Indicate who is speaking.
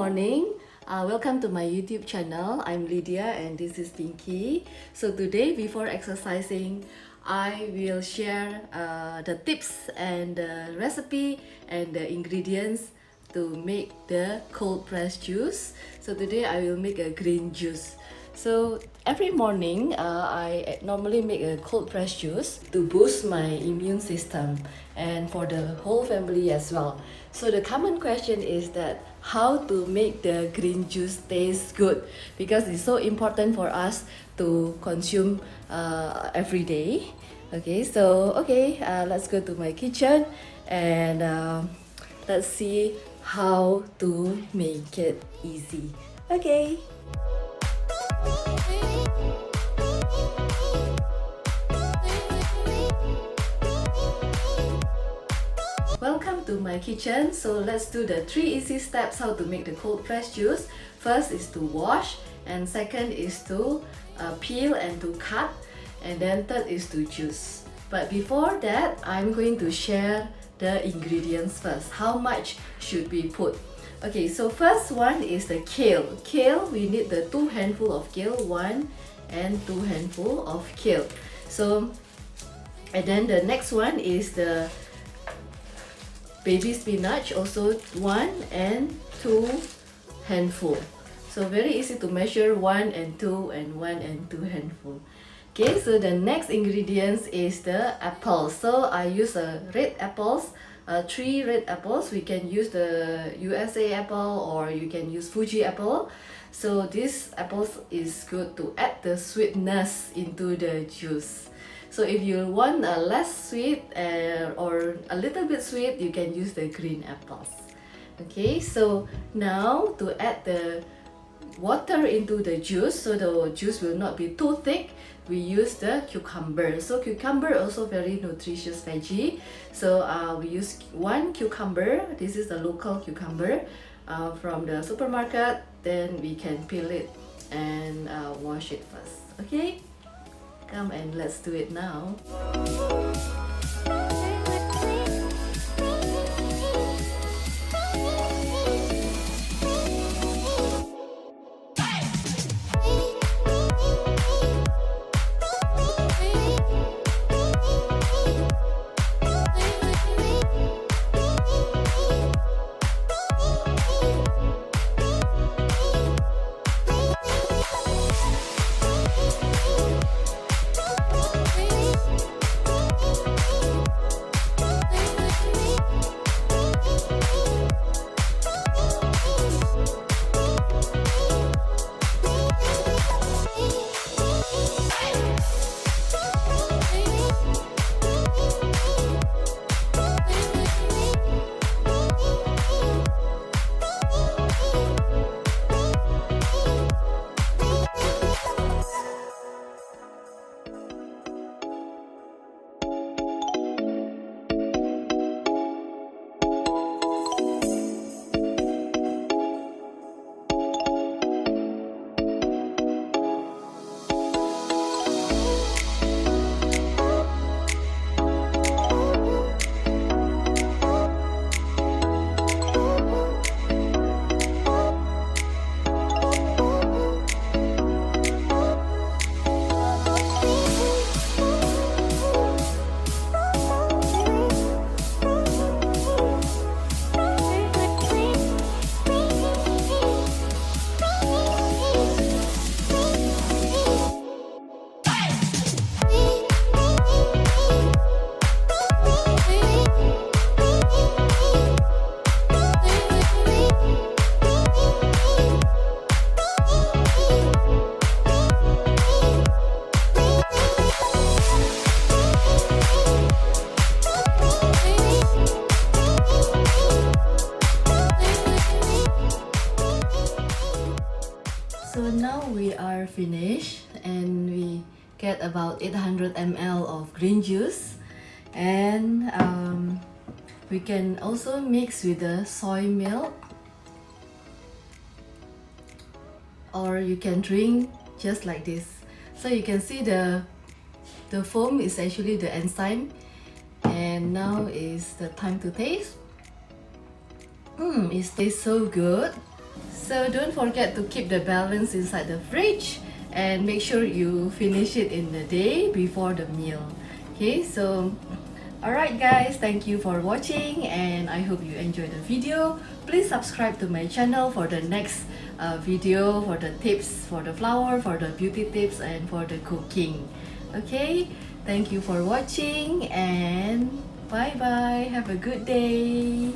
Speaker 1: morning. Welcome to my YouTube channel. I'm Lydia and this is Pinky. So today before exercising, I will share the tips and the recipe and the ingredients to make the cold pressed juice. So today I will make a green juice. So every morning I normally make a cold pressed juice to boost my immune system and for the whole family as well. So the common question is that how to make the green juice taste good, because it's so important for us to consume every day. Let's go to my kitchen and let's see how to make it easy. Okay. Welcome to my kitchen. So let's do the 3 easy steps how to make the cold pressed juice. First is to wash, and second is to peel and to cut, and then third is to juice. But before that, I'm going to share the ingredients first. How much should we put? Okay, so first one is the kale. Kale, we need the 2 handful of kale, 1 and 2 handful of kale. So, and then the next one is the baby spinach, also 1 and 2 handful. So very easy to measure, 1 and 2 and 1 and 2 handful. Okay, so the next ingredients is the apples. So I use red apples, 3 red apples. We can use the USA apple or you can use Fuji apple. So this apples is good to add the sweetness into the juice. So if you want a less sweet or a little bit sweet, you can use the green apples. Okay, so now to add the water into the juice, so the juice will not be too thick, we use the cucumber. So cucumber also very nutritious veggie. So we use 1 cucumber. This is the local cucumber from the supermarket. Then we can peel it and wash it first. Okay. Come and let's do it now. So now we are finished and we get about 800 ml of green juice, and we can also mix with the soy milk, or you can drink just like this. So you can see the foam is actually the enzyme, and now is the time to taste. It tastes so good. So don't forget to keep the balance inside the fridge and make sure you finish it in the day before the meal. Okay, so alright guys, thank you for watching and I hope you enjoyed the video. Please subscribe to my channel for the next video, for the tips for the flour, for the beauty tips and for the cooking. Okay, thank you for watching and bye bye. Have a good day.